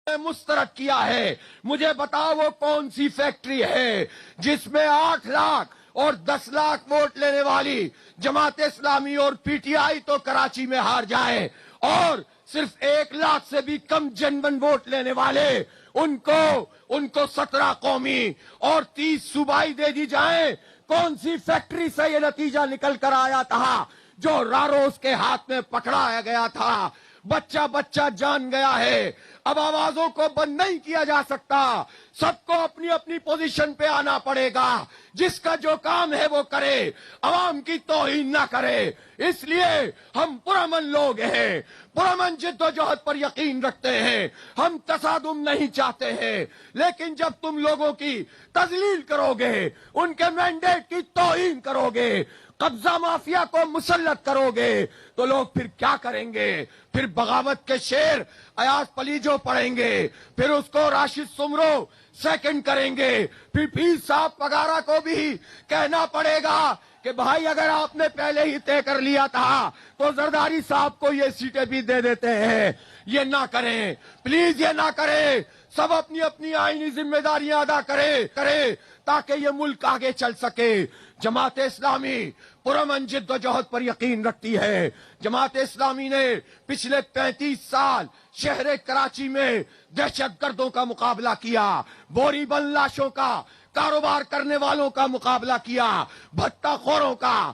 مسترد کیا ہے. مجھے بتاؤ وہ کون سی فیکٹری ہے جس میں 8 لاکھ اور 10 لاکھ ووٹ لینے والی جماعت اسلامی اور پی ٹی آئی تو کراچی میں ہار جائے اور صرف 1 لاکھ سے بھی کم جنون ووٹ لینے والے ان کو 17 قومی اور 30 صوبائی دے دی جائیں. کون سی فیکٹری سے یہ نتیجہ نکل کر آیا تھا جو راروس کے ہاتھ میں پکڑایا گیا تھا؟ بچہ بچہ جان گیا ہے. اب آوازوں کو بند نہیں کیا جا سکتا. سب کو اپنی اپنی پوزیشن پہ آنا پڑے گا. جس کا جو کام ہے وہ کرے, عوام کی توہین نہ کرے. اس لیے ہم پرامن لوگ ہیں, پرامن جد و جہد پر یقین رکھتے ہیں. ہم تصادم نہیں چاہتے ہیں, لیکن جب تم لوگوں کی تذلیل کرو گے, ان کے مینڈیٹ کی توہین کرو گے, قبضہ مافیا کو مسلط کرو گے, تو لوگ پھر کیا کریں گے؟ پھر بغاوت کے شعر ایاز پلیجو پڑھیں گے, پھر اس کو راشد سمرو سیکنڈ کریں گے, پھر پیر صاحب پگارا کو بھی کہنا پڑے گا کہ بھائی اگر آپ نے پہلے ہی طے کر لیا تھا تو زرداری صاحب کو یہ سیٹیں بھی دے دیتے ہیں. یہ نہ کریں پلیز, یہ نہ کریں. سب اپنی اپنی آئینی ذمہ داریاں ادا کرے تاکہ یہ ملک آگے چل سکے. جماعت اسلامی پرامن جد و جہد پر یقین رکھتی ہے. جماعت اسلامی نے پچھلے 35 سال شہر کراچی میں دہشت گردوں کا مقابلہ کیا, بوری بند لاشوں کا کاروبار کرنے والوں کا مقابلہ کیا, بھٹا خوروں کا,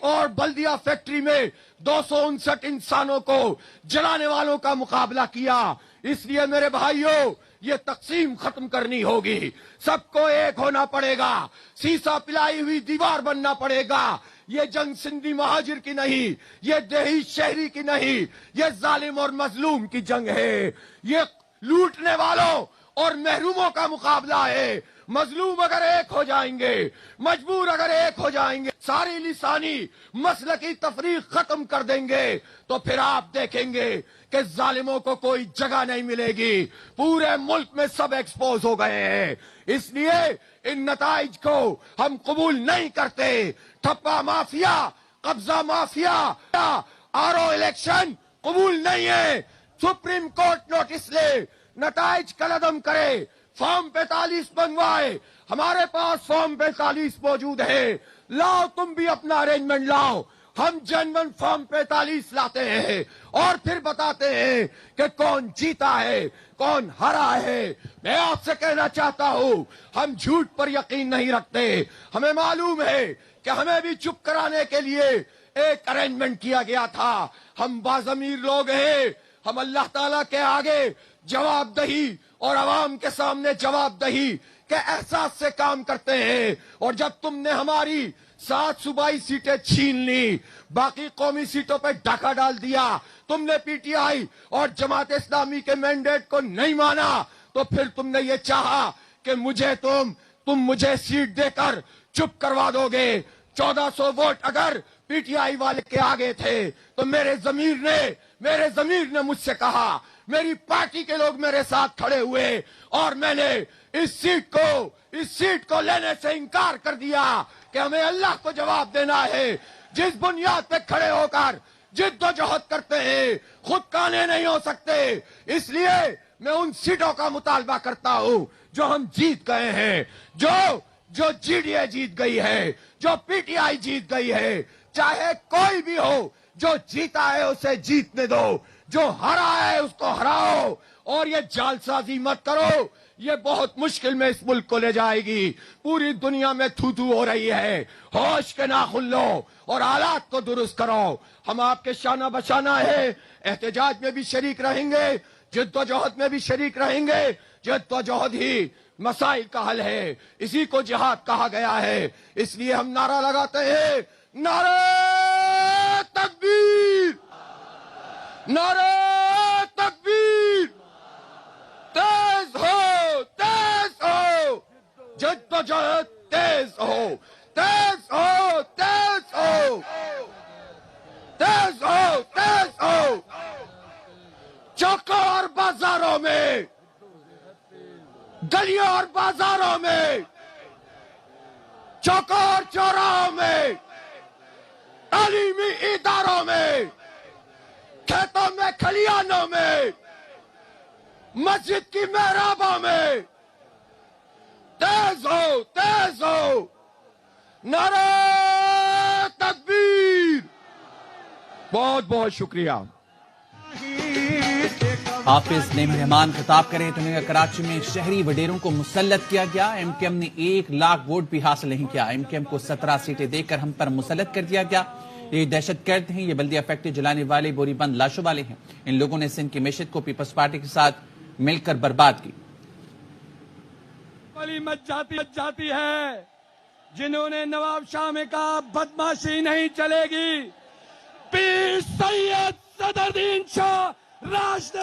اور بلدیہ فیکٹری میں 259 انسانوں کو جلانے والوں کا مقابلہ کیا. اس لیے میرے بھائیوں, یہ تقسیم ختم کرنی ہوگی. سب کو ایک ہونا پڑے گا, سیسا پلائی ہوئی دیوار بننا پڑے گا. یہ جنگ سندھی مہاجر کی نہیں, یہ دیہی شہری کی نہیں, یہ ظالم اور مظلوم کی جنگ ہے. یہ لوٹنے والوں اور محروموں کا مقابلہ ہے. مظلوم اگر ایک ہو جائیں گے, مجبور اگر ایک ہو جائیں گے, ساری لسانی مسلکی تفریق ختم کر دیں گے, تو پھر آپ دیکھیں گے کہ ظالموں کو کوئی جگہ نہیں ملے گی. پورے ملک میں سب ایکسپوز ہو گئے ہیں. اس لیے ان نتائج کو ہم قبول نہیں کرتے. ٹھپا مافیا, قبضہ مافیا, آر او الیکشن قبول نہیں ہے. سپریم کورٹ نوٹس لے, نتائج کالعدم کرے, فارم 45 بنوائے. ہمارے پاس فارم 45 موجود ہے, لاؤ تم بھی اپنا ارینجمنٹ لاؤ. ہم جنون فارم 45 لاتے ہیں اور پھر بتاتے ہیں کہ کون جیتا ہے, کون ہرا ہے. میں آپ سے کہنا چاہتا ہوں, ہم جھوٹ پر یقین نہیں رکھتے. ہمیں معلوم ہے کہ ہمیں بھی چپ کرانے کے لیے ایک ارینجمنٹ کیا گیا تھا. ہم باضمیر لوگ ہیں, ہم اللہ تعالیٰ کے آگے جواب دہی اور عوام کے سامنے جواب دہی کے احساس سے کام کرتے ہیں. اور جب تم نے ہماری 7 صوبائی سیٹیں چھین لی, باقی قومی سیٹوں پہ ڈاکہ ڈال دیا, تم نے پی ٹی آئی اور جماعت اسلامی کے مینڈیٹ کو نہیں مانا, تو پھر تم نے یہ چاہا کہ تم مجھے سیٹ دے کر چپ کروا دو گے. 1400 ووٹ اگر پی ٹی آئی والے کے آگے تھے تو میرے ضمیر نے مجھ سے کہا, میری پارٹی کے لوگ میرے ساتھ کھڑے ہوئے اور میں نے اس سیٹ کو لینے سے انکار کر دیا کہ ہمیں اللہ کو جواب دینا ہے. جس بنیاد پہ کھڑے ہو کر جد و جہد کرتے ہیں, خود کانے نہیں ہو سکتے. اس لیے میں ان سیٹوں کا مطالبہ کرتا ہوں جو ہم جیت گئے ہیں, جو جی ڈی اے جیت گئی ہے, جو پی ٹی آئی جیت گئی ہے. چاہے کوئی بھی ہو, جو جیتا ہے اسے جیتنے دو, جو ہرا ہے اس کو ہراؤ. اور یہ جال سازی مت کرو, یہ بہت مشکل میں اس ملک کو لے جائے گی. پوری دنیا میں تھو تھو ہو رہی ہے. ہوش کے ناخن لو اور حالات کو درست کرو. ہم آپ کے شانہ بشانہ ہے, احتجاج میں بھی شریک رہیں گے, جد و جہد میں بھی شریک رہیں گے. جد و جہد ہی مسائل کا حل ہے, اسی کو جہاد کہا گیا ہے. اس لیے ہم نعرہ لگاتے ہیں, نعرہ تکبیر, نعرہ تکبیر. تیز ہو, تیز ہو, جد و جہد تیز ہو, تیز ہو, تیز ہو, تیز ہو, تیز ہو. چوکوں اور بازاروں میں, گلیوں اور بازاروں میں, چوکوں اور چوراہوں میں, تعلیمی اداروں میں, کھیتوں میں, کھلیانوں میں, مسجد کی محرابہ میں تیز ہو نعرہ تکبیر. بہت بہت شکریہ. حافظ نعیم الرحمان خطاب کریں تو کراچی میں شہری وڈیروں کو مسلط کیا گیا. ایم کیو ایم نے 1 لاکھ ووٹ بھی حاصل نہیں کیا. ایم کیو ایم کو 17 سیٹیں دے کر ہم پر مسلط کر دیا گیا. یہ دہشت گرد ہیں, یہ بلدیہ فیکٹری جلانے والے بوری بند لاشوں والے ہیں. ان لوگوں نے سندھ کی معیشت کو پیپلز پارٹی کے ساتھ مل کر برباد کی. بڑی مچ جاتی ہے جنہوں نے نواب شاہ میں کہا بدماشی نہیں چلے گی. پیر سید صدر الدین شاہ راشد